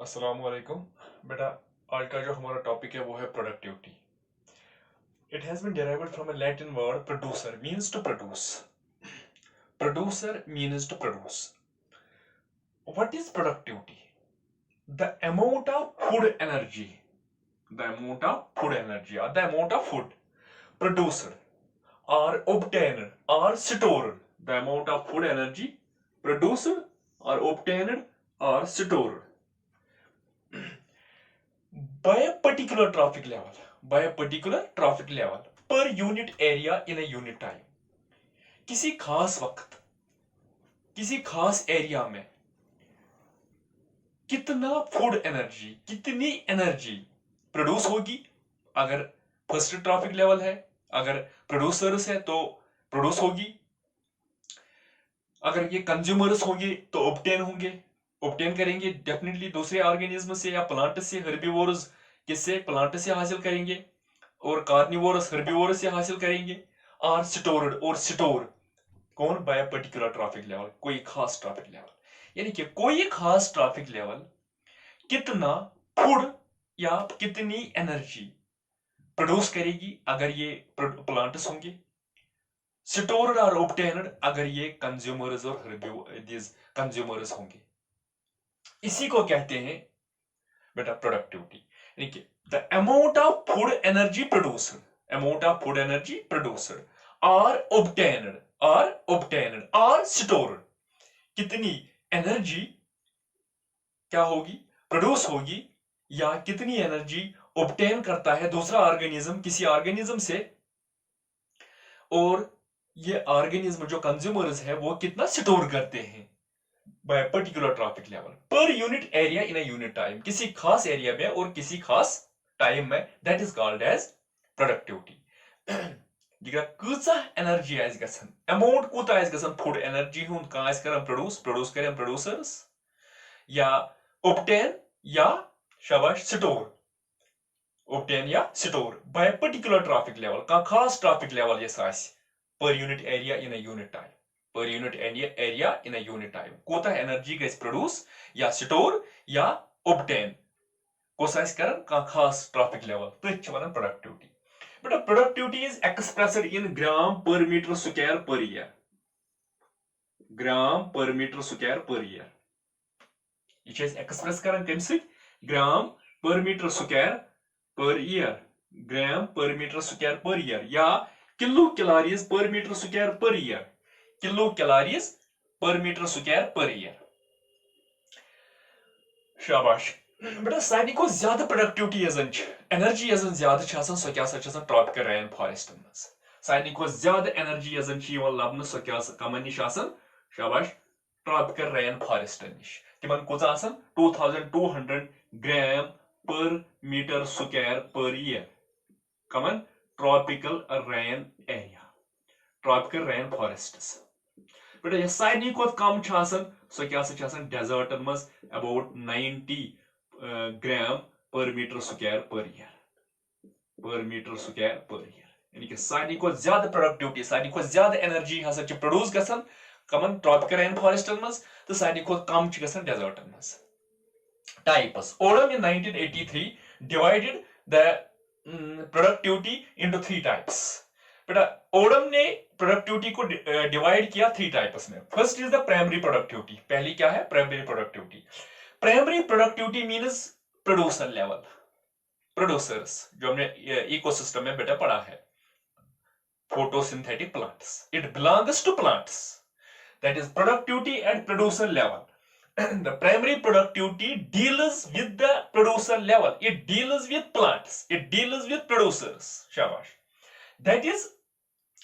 अस्सलाम वालेकुम। बेटा, आज का जो हमारा टॉपिक है वो है productivity. It has been derived from a Latin word producer means to produce. Producer means to produce. What is productivity? The amount of food energy, the amount of food energy or the amount of food produced or obtained or stored, the amount of food energy produced or obtained or stored by a particular traffic level, by a particular traffic level per unit area in a unit time. किसी खास वक्त किसी खास area में कितना food energy, कितनी energy produce होगी। अगर फर्स्ट ट्रैफिक लेवल है, अगर प्रोड्यूसर्स है तो प्रोड्यूस होगी। अगर ये कंज्यूमर्स होंगे तो ऑब्टेन होंगे, ऑब्टेन करेंगे डेफिनेटली दूसरे ऑर्गेनिज्म से या प्लांट से। हर्बीवोर्स किससे? प्लांट से हासिल करेंगे और कार्निवोरस हर्बीवोरस से हासिल करेंगे। और स्टोर्ड और स्टोर कौन? बाय पर्टिकुलर ट्रैफिक लेवल, कोई खास ट्रैफिक लेवल। यानी कि कोई खास ट्रैफिक लेवल कितना फूड या कितनी एनर्जी प्रोड्यूस करेगी अगर ये प्लांट्स होंगे। स्टोर्ड और ऑब्टेन्ड अगर ये कंज्यूमर्स और कंज्यूमर्स होंगे। इसी को कहते हैं बेटा प्रोडक्टिविटी। यानी कि the amount of food energy produced, amount of food energy produced और ऑब्टेन्ड और स्टोर्ड, कितनी एनर्जी क्या होगी? प्रोड्यूस होगी, या कितनी एनर्जी ऑब्टेन करता है दूसरा ऑर्गेनिज्म किसी ऑर्गेनिज्म से, और ये ऑर्गेनिज्म जो कंज्यूमर्स है वो कितना स्टोर करते हैं by particular trophic level per unit area in a unit time, किसी खास एरिया में और किसी खास टाइम में। That is called as productivity. कूचा एनर्जी आइज गसन, अमाउंट कूता आइज गसन फूड एनर्जी हुंद का आइज करन प्रोड्यूस करें प्रोड्यूसर्स या ऑब्टेन या शाबाश स्टोर, ऑब्टेन या store by particular trophic level का खास ट्रैफिक लेवल ये size per unit area in a unit time, per unit area in a unit time कोता एनर्जी गैस प्रोड्यूस या स्टोर या ऑब्टेन को साइज करन का खास ट्रैफिक लेवल तो वन प्रोडक्टिविटी। बेटा productivity is expressed in gram per metre square per year, gram per metre square per year. ये एक्सप्रेस करन कम से gram per metre square per year, gram per metre square per year या kilo calories per metre square per year, kilo calories per metre square per year. शाबाश बेटा, सारी को ज्यादा प्रोडक्टिविटी यजन एनर्जी यजन ज्यादा सो क्या ट्रॉपिकल रेन फॉरेस्ट मज सारी को ज्यादा एनर्जी यजन लबन सो क्या कमन निश शाबाश ट्रॉपिकल रेन फॉरेस्ट निश तिमन कोजा 2200 gram per metre square per year कमन tropical rain area, tropical rain forests. बेटा ये सारी को कम सो क्या डेजर्टन मज about 90 gram per metre square per year, पर मीटर स्क्वायर पर ईयर। यानी कि सारी को ज्यादा प्रोडक्टिविटी, सारी को ज्यादा एनर्जी हसा प्रोड्यूस गसन कमन ट्रॉपिकल रेन फॉरेस्टन मज तो सारी को कम डेजर्टन मज। Types Odum in 1983 divided the productivity into 3 types. बेटा ओडम ने प्रोडक्टिविटी को डिवाइड किया 3 टाइप्स में। First is the primary productivity. पहली क्या है? Primary productivity. Primary productivity means producer level, producers जो हमने इकोसिस्टम में बेटा पढ़ा है, photosynthetic plants, it belongs to plants, that is productivity eight producer level. The primary productivity deals with the producer level, it deals with plants, it deals with producers, shabash. That is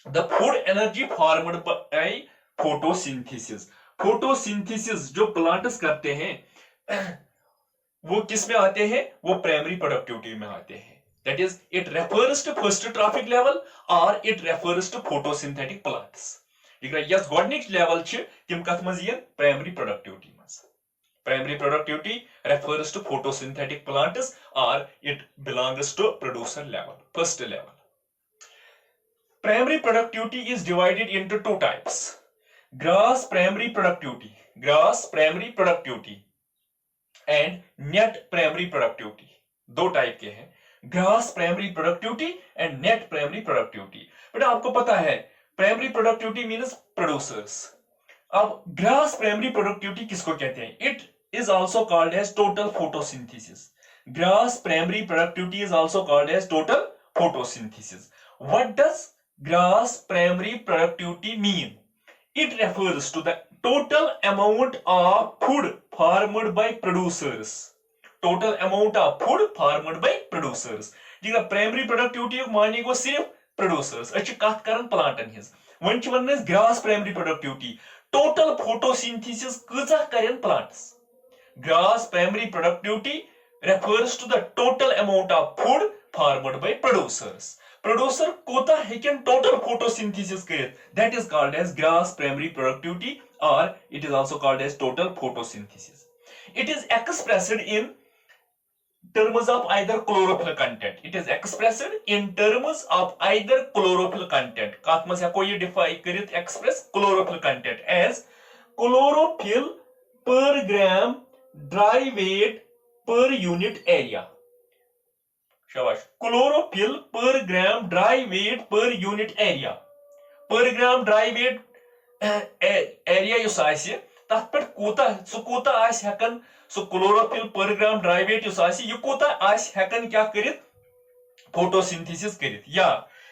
the food energy formed by photosynthesis. photosynthesis जो plants करते हैं वो किस में आते हैं? वो primary productivity में आते हैं। that is it refers to first traffic level or it refers to photosynthetic plants. Yes गोडनिक लेवल तिम कथ मज प्राइमरी प्रोडक्टिविटी मज। Primary productivity refers to photosynthetic plants और it belongs to producer level, first level. Primary productivity is divided into 2 types. Gross primary productivity, gross primary productivity and net primary productivity. दो type के हैं, gross primary productivity and net primary productivity. बेटा आपको पता है primary productivity means producers. अब gross primary productivity किसको कहते हैं? It is also called as total photosynthesis. Gross primary productivity is also called as total photosynthesis. What does gross primary productivity mean? It refers to the total amount of food farmed by producers. Total amount of food farmed by producers. जी primary productivity माने गो सिर्फ producers. अच्छी कत करन प्लांटन हिज। वन छ वन gross primary productivity total photosynthesis कजा करन plants. Gross primary productivity refers to the total amount of food farmed by producers. Producer कोता हेकन total photosynthesis करित, that is called as gross primary productivity, or it is also called as total photosynthesis. It is expressed in terms of either chlorophyll content. It is expressed in terms of either chlorophyll content. कात में से कोई define करित express chlorophyll content as chlorophyll per gram dry weight per unit area. शाबाश। Chlorophyll per gram dry weight per unit area. Per gram dry weight area युस आसि तथ पे कोता आसि हेकन सो chlorophyll per gram dry wait use आसि ये कोता आसि हेकन क्या करित फोटोसिंथेसिस करित। या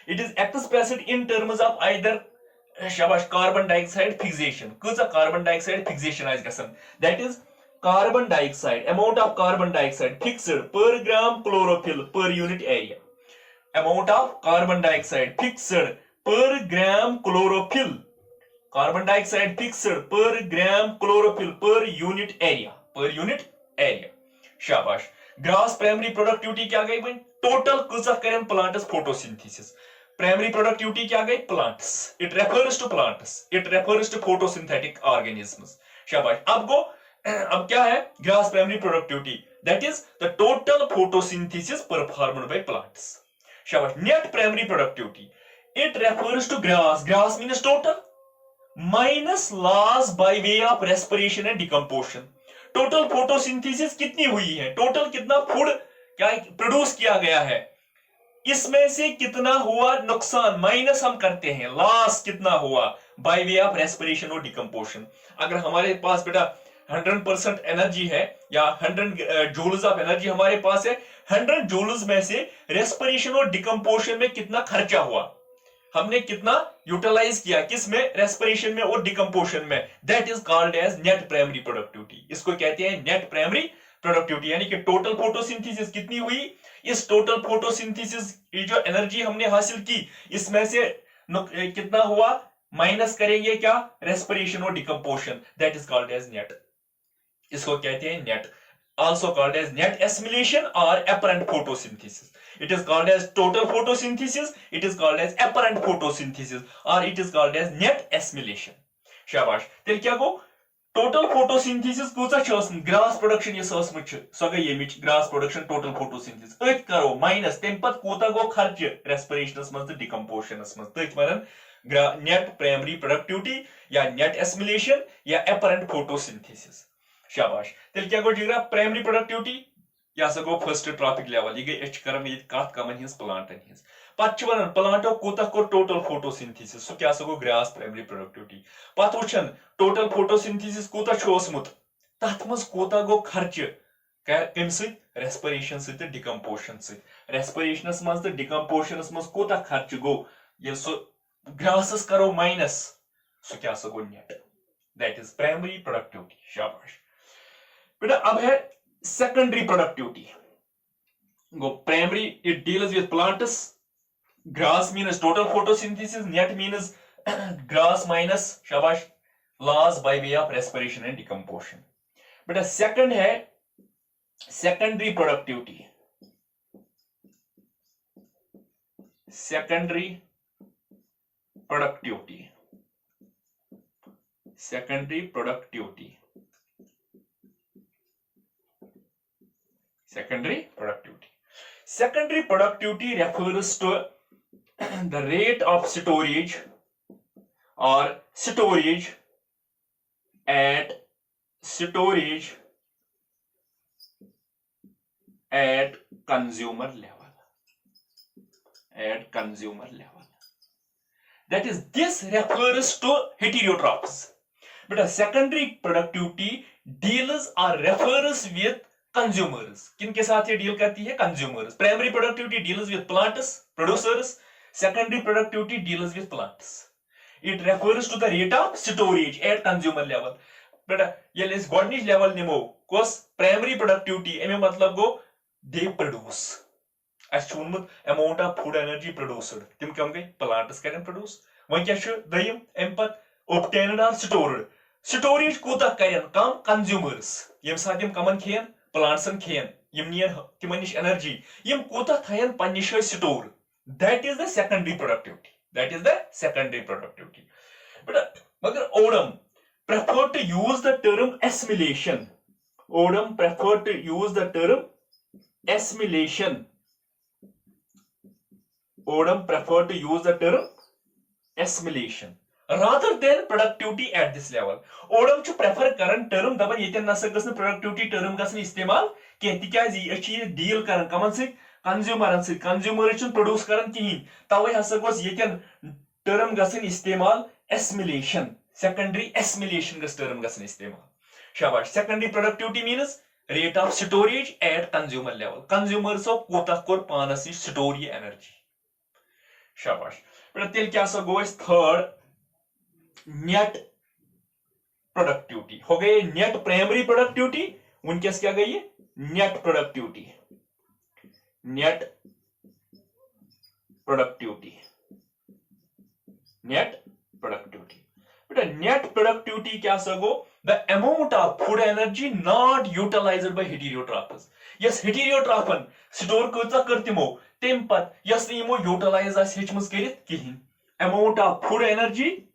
it is expressed in terms of either शाबाश कार्बन डाइऑक्साइड फिक्सेशन। कजा कार्बन डाइऑक्साइड फिक्सेशन आसि गसन, that is carbon dioxide, amount of carbon dioxide fixed per gram chlorophyll per unit area. Amount of carbon dioxide fixed per gram chlorophyll. Carbon dioxide fixed per gram chlorophyll per unit area. Per unit area. शाबाश। Gross primary productivity क्या गई बन? Total कसा करें plants photosynthesis. Primary productivity क्या गई? Plants. It refers to plants. It refers to photosynthetic organisms. शाबाश। अब क्या है gross primary productivity? That is the total photosynthesis performed by plants. शाबाश। Net primary productivity it refers to gross means total minus loss by way of respiration and decomposition. Total photosynthesis कितनी हुई है, total कितना food क्या produce किया गया है, इसमें से कितना हुआ नुकसान माइनस हम करते हैं, लॉस कितना हुआ बाय वे ऑफ रेस्पिरेशन और डिकम्पोजिशन। अगर हमारे पास बेटा 100% एनर्जी है या 100 जूल्स ऑफ एनर्जी हमारे पास है, 100 जूल्स में से रेस्पिरेशन और डिकम्पोजिशन में कितना खर्चा हुआ, हमने कितना यूटिलाइज किया, किस में? रेस्पिरेशन में और डिकम्पोजिशन में। That is called as net primary productivity. इसको कहते हैं नेट प्राइमरी प्रोडक्टिविटी। यानी कि टोटल फोटोसिंथेसिस कितनी हुई, इस टोटल फोटोसिंथेसिस की जो एनर्जी हमने हासिल की इसमें से कितना हुआ माइनस करेंगे क्या? रेस्पिरेशन और decomposition. That is called as net. इसको कहते हैं net, also called as net assimilation or apparent photosynthesis. It is called as total photosynthesis, it is called as apparent photosynthesis, or it is called as net assimilation. शाबाश। तेल क्या गो total photosynthesis कोसा छ grass production ये ससम छ सो गई ये grass production total photosynthesis अत करो माइनस तेम पत कोता गो खर्च रेस्पिरेशनस मज डिकम्पोजिशनस मज तथ वनन नेट प्राइमरी प्रोडक्टिविटी या नेट एसिमिलेशन या apparent photosynthesis। शाबाश। तेल क्या गो जिग्रा प्राइमरी प्रोडक्टिविटी या गो फर्स्ट ट्रॉपिक लेवल ये गई एच करम ये कत कमन हिंस प्लांटन हिंस पत वन प्लांटो कोता को टोटल फोटोसिंथेसिस सो क्या गो ग्रास प्राइमरी प्रोडक्टिविटी पत वुचन टोटल फोटोसिंथेसिस कोता छोसमुत तथ मज कोता गो खर्च कम सहित रेस्पिरेशन सहित डिकम्पोजिशन सहित रेस्पिरेशनस मज तो डिकम्पोजिशनस मज कोता खर्च गो ये सो ग्रासस करो माइनस सो क्या गो net. That is primary productivity. शाबाश बेटा। अब है सेकेंडरी प्रोडक्टिविटी। गो primary it deals with plants, gross means total photosynthesis, net means gross minus शाबाश loss by way of respiration and decomposition. बेटा सेकंड है secondary productivity. Secondary productivity, secondary productivity, secondary productivity. Secondary productivity refers to the rate of storage or storage at storage at consumer level. At consumer level. That is, this refers to heterotrophs. But a secondary productivity deals or refers with consumers. किनके साथ ये deal करती है? Consumers. Primary productivity deals with plants, producers. Secondary productivity deals with plants. It refers to the rate of storage at consumer level. But ये इस गोडनिश level निमो कोस primary productivity एमे मतलब गो they produce. Assumed amount of food energy produced. Tim कम गई plants करें produce. वहीं क्या शु दयम एम्पत obtained or stored. Storage कोता करें कम consumers. यम साथ यम कमन खेन plants खेन यम नियन किमनिश energy यम कोता थायन पन्निश store. That is the secondary productivity. That is the secondary productivity. But Odom preferred to use the term assimilation. Odom preferred to use the term assimilation. Odom preferred to use the term assimilation rather than productivity at this level. Odom to prefer current term daban yeten nasa gasna productivity term gasna istemal kehti kya achi deal karan kaman se consumer produce karan kihin tawai hasa gos yeten term gasna istemal assimilation. Secondary assimilation gas term gasna istemal. Shabash. Secondary productivity means rate of storage at consumer level. Consumers of kota kor panas store energy. Shabash. But till kya sa goes third net productivity. हो गई net primary productivity. उनके क्या गई है net productivity. Net productivity. Net productivity. But net productivity क्या सगो the amount of food energy not utilized by heterotrophs. Yes, heterotrophan store कोता करते मो तेम पत यस निमो utilize as हेचमस करित किहिन. Amount of food energy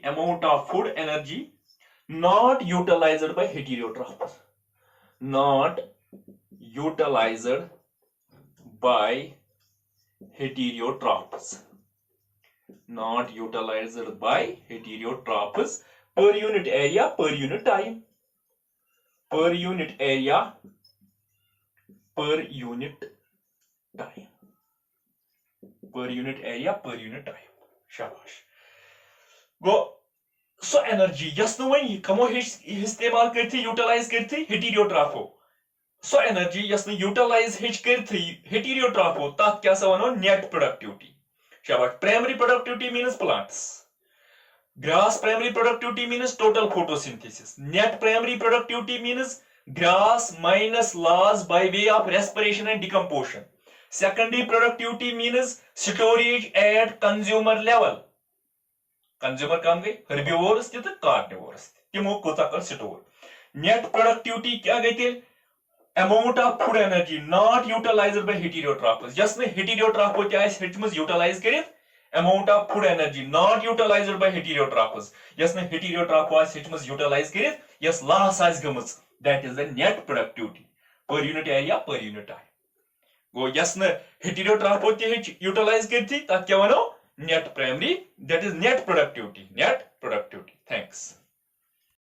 amount of food energy not utilized by heterotrophs. Not utilized by heterotrophs. Not utilized by heterotrophs per unit area, per unit time. Per unit area, per unit time. Per unit area, per unit time. Shabash. Go. So energy. Yes, no way. Kamo istemal करती utilize करती heterotropho. So energy. Yes, no utilize करती heterotropho. तात क्या सवानो net productivity. Shabash. Primary productivity means plants. Grass primary productivity means total photosynthesis. Net primary productivity means grass minus loss by way of respiration and decomposition. Secondary productivity means storage at consumer level. Consumer kam gayi herbivores te carnivores. Timo kota kar store. Net productivity kya gayi te amount of food energy not utilized by heterotrophs. Just me heterotropho kya is hitmus utilize karit. Amount of food energy not utilized by heterotrophs. Yes, me heterotropho is hitmus utilize karit. Yes, loss as gamus. That is the net productivity per unit area, per unit time. Go yes, me heterotropho te utilize karti. Tat kya vano? Net primary. That is net productivity. Net productivity. Thanks.